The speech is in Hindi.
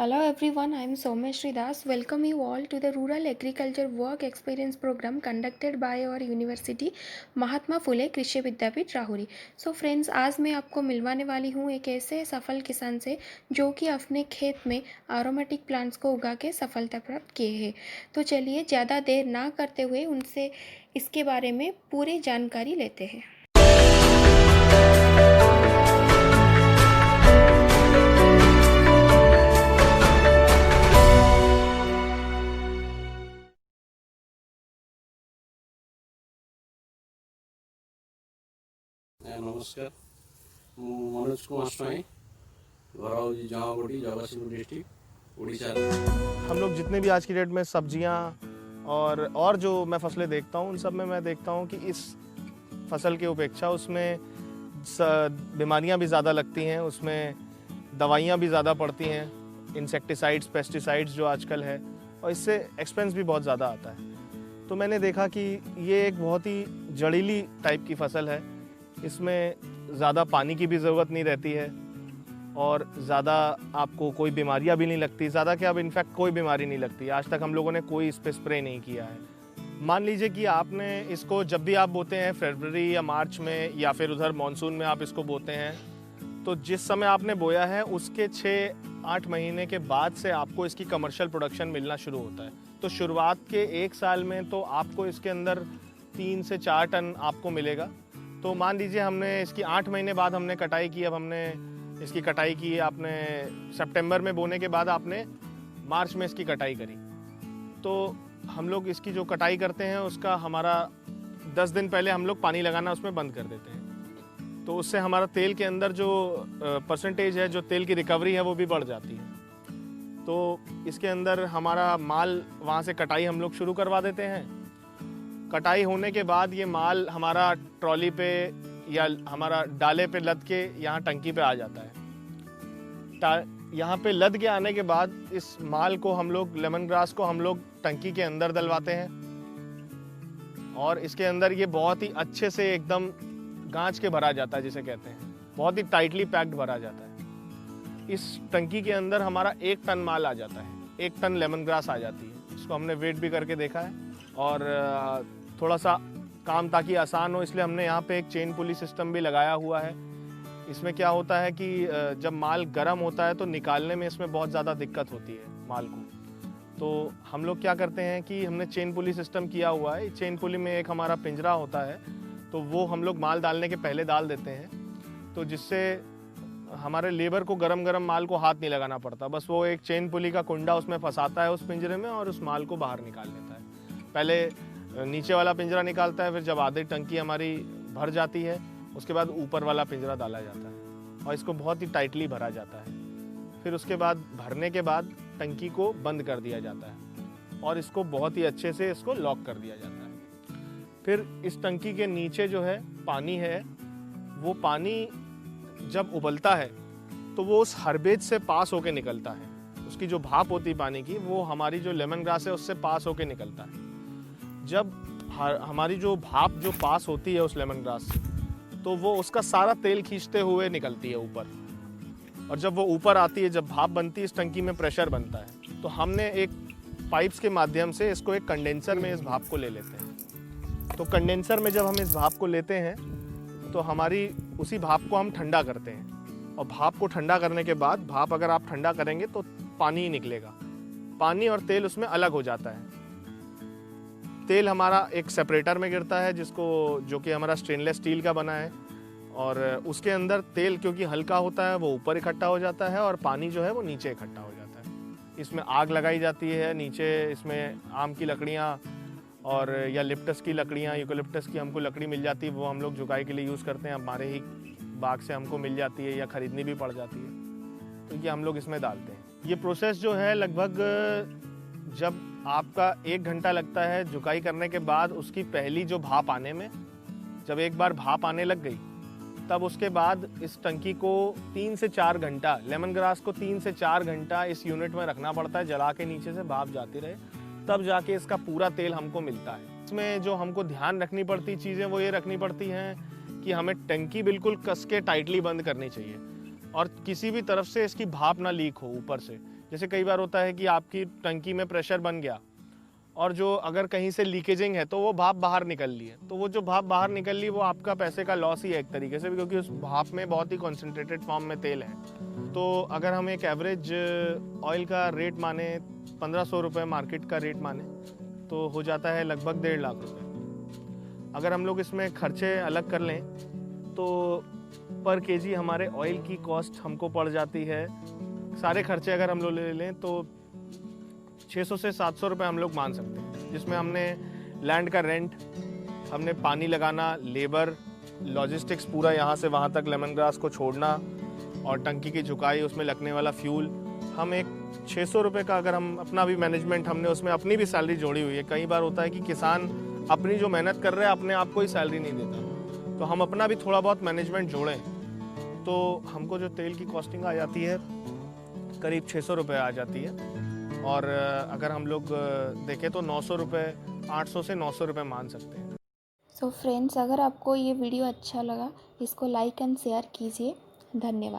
Hello everyone, I am Someshri Das. Welcome you all to the Rural Agriculture Work Experience Program conducted by our University Mahatma Phule कृषि विद्यापीठ राहुरी। सो फ्रेंड्स, आज मैं आपको मिलवाने वाली हूँ एक ऐसे सफल किसान से जो कि अपने खेत में एरोमेटिक प्लांट्स को उगा के सफलता प्राप्त किए हैं। तो चलिए ज़्यादा देर ना करते हुए उनसे इसके बारे में पूरी जानकारी लेते हैं। नमस्कार मनोज कुमार स्वाई घरौजी जमाकोटी जगतसिंहपुर डिस्ट्रिक्ट उड़ीसा। हम लोग जितने भी आज की डेट में सब्जियां और जो मैं फसलें देखता हूं उन सब में मैं देखता हूं कि इस फसल की उपेक्षा उसमें बीमारियां भी ज़्यादा लगती हैं, उसमें दवाइयां भी ज़्यादा पड़ती हैं, इंसेक्टिसाइड्स पेस्टिसाइड्स जो आजकल है, और इससे एक्सपेंस भी बहुत ज़्यादा आता है। तो मैंने देखा कि ये एक बहुत ही जड़ीली टाइप की फसल है। इसमें ज़्यादा पानी की भी ज़रूरत नहीं रहती है और ज़्यादा आपको कोई बीमारियां भी नहीं लगती। ज़्यादा क्या, अब इनफैक्ट कोई बीमारी नहीं लगती। आज तक हम लोगों ने कोई इस पर स्प्रे नहीं किया है। मान लीजिए कि आपने इसको जब भी आप बोते हैं फरवरी या मार्च में या फिर उधर मानसून में आप इसको बोते हैं, तो जिस समय आपने बोया है उसके 6-8 महीने के बाद से आपको इसकी कमर्शियल प्रोडक्शन मिलना शुरू होता है। तो शुरुआत के 1 साल में तो आपको इसके अंदर 3 से 4 टन आपको मिलेगा। तो मान लीजिए हमने इसकी 8 महीने बाद हमने कटाई की। अब हमने इसकी कटाई की, आपने सितंबर में बोने के बाद आपने मार्च में इसकी कटाई करी, तो हम लोग इसकी जो कटाई करते हैं उसका हमारा 10 दिन पहले हम लोग पानी लगाना उसमें बंद कर देते हैं। तो उससे हमारा तेल के अंदर जो परसेंटेज है, जो तेल की रिकवरी है, वो भी बढ़ जाती है। तो इसके अंदर हमारा माल वहाँ से कटाई हम लोग शुरू करवा देते हैं। कटाई होने के बाद ये माल हमारा ट्रॉली पे या हमारा डाले पे लद के यहाँ टंकी पे आ जाता है। यहाँ पे लद के आने के बाद इस माल को हम लोग, लेमन ग्रास को हम लोग टंकी के अंदर डलवाते हैं और इसके अंदर ये बहुत ही अच्छे से एकदम गांच के भरा जाता है, जिसे कहते हैं बहुत ही टाइटली पैक्ड भरा जाता है। इस टंकी के अंदर हमारा 1 टन माल आ जाता है, 1 टन लेमन ग्रास आ जाती है। इसको हमने वेट भी करके देखा है और थोड़ा सा काम ताकि आसान हो, इसलिए हमने यहाँ पे एक चेन पुली सिस्टम भी लगाया हुआ है। इसमें क्या होता है कि जब माल गर्म होता है तो निकालने में इसमें बहुत ज़्यादा दिक्कत होती है माल को। तो हम लोग क्या करते हैं कि हमने चेन पुली सिस्टम किया हुआ है। चेन पुली में एक हमारा पिंजरा होता है, तो वो हम लोग माल डालने के पहले डाल देते हैं, तो जिससे हमारे लेबर को गरम गरम माल को हाथ नहीं लगाना पड़ता। बस वो एक चेन पुली का कुंडा उसमें फंसाता है उस पिंजरे में और उस माल को बाहर निकाल लेता है। पहले नीचे वाला पिंजरा निकालता है, फिर जब आधी टंकी हमारी भर जाती है उसके बाद ऊपर वाला पिंजरा डाला जाता है और इसको बहुत ही टाइटली भरा जाता है। फिर उसके बाद भरने के बाद टंकी को बंद कर दिया जाता है और इसको बहुत ही अच्छे से इसको लॉक कर दिया जाता है। फिर इस टंकी के नीचे जो है पानी है, वो पानी जब उबलता है तो वो उस हर्बेज से पास होके निकलता है। उसकी जो भाप होती है पानी की, वो हमारी जो लेमन ग्रास है उससे पास होके निकलता है। जब हमारी जो भाप जो पास होती है उस लेमन ग्रास से, तो वो उसका सारा तेल खींचते हुए निकलती है ऊपर, और जब वो ऊपर आती है, जब भाप बनती है, इस टंकी में प्रेशर बनता है, तो हमने एक पाइप्स के माध्यम से इसको एक कंडेंसर में इस भाप को ले लेते हैं। तो कंडेंसर में जब हम इस भाप को लेते हैं तो हमारी उसी भाप को हम ठंडा करते हैं, और भाप को ठंडा करने के बाद, भाप अगर आप ठंडा करेंगे तो पानी ही निकलेगा। पानी और तेल उसमें अलग हो जाता है। तेल हमारा एक सेपरेटर में गिरता है, जो कि हमारा स्टेनलेस स्टील का बना है, और उसके अंदर तेल क्योंकि हल्का होता है वो ऊपर इकट्ठा हो जाता है और पानी जो है वो नीचे इकट्ठा हो जाता है। इसमें आग लगाई जाती है नीचे। इसमें आम की लकड़ियाँ और या लिप्टस की लकड़ियाँ, यूकेलिप्टस की हमको लकड़ी मिल जाती है, वो हम लोग जुगाई के लिए यूज़ करते हैं। हमारे ही बाग से हमको मिल जाती है या ख़रीदनी भी पड़ जाती है, तो ये हम लोग इसमें डालते हैं। ये प्रोसेस जो है लगभग, जब आपका 1 घंटा लगता है जुकाई करने के बाद उसकी पहली जो भाप आने में, जब एक बार भाप आने लग गई, तब उसके बाद इस टंकी को 3 से 4 घंटा, लेमन ग्रास को 3 से 4 घंटा इस यूनिट में रखना पड़ता है, जला के नीचे से भाप जाती रहे, तब जाके इसका पूरा तेल हमको मिलता है। इसमें जो हमको ध्यान रखनी पड़ती चीज़ें वो ये रखनी पड़ती हैं कि हमें टंकी बिल्कुल कस के टाइटली बंद करनी चाहिए। और किसी भी तरफ से इसकी भाप ना लीक हो ऊपर से। जैसे कई बार होता है कि आपकी टंकी में प्रेशर बन गया और जो अगर कहीं से लीकेजिंग है तो वो भाप बाहर निकल ली है, तो वो जो भाप बाहर निकल ली वो आपका पैसे का लॉस ही है एक तरीके से, क्योंकि उस भाप में बहुत ही कॉन्सेंट्रेटेड फॉर्म में तेल है। तो अगर हम एक एवरेज ऑयल का रेट माने 1500 रुपये मार्केट का रेट माने तो हो जाता है लगभग 1.5 लाख रुपये। अगर हम लोग इसमें खर्चे अलग कर लें तो पर केजी हमारे ऑयल की कॉस्ट हमको पड़ जाती है, सारे खर्चे अगर हम लोग ले लें तो 600 से 700 रुपये हम लोग मान सकते हैं, जिसमें हमने लैंड का रेंट, हमने पानी लगाना, लेबर, लॉजिस्टिक्स पूरा यहाँ से वहाँ तक लेमन ग्रास को छोड़ना और टंकी की झुकाई, उसमें लगने वाला फ्यूल, हम एक 600 रुपये का अगर हम अपना भी मैनेजमेंट, हमने उसमें अपनी भी सैलरी जोड़ी हुई है। कई बार होता है कि किसान अपनी जो मेहनत कर रहे हैं अपने आप को ही सैलरी नहीं देता, तो हम अपना भी थोड़ा बहुत मैनेजमेंट जोड़ें तो हमको जो तेल की कॉस्टिंग आ जाती है करीब 600 रुपये आ जाती है। और अगर हम लोग देखें तो 900 रुपये, 800 से 900 रुपये मान सकते हैं। सो फ्रेंड्स, अगर आपको ये वीडियो अच्छा लगा इसको लाइक एंड शेयर कीजिए। धन्यवाद।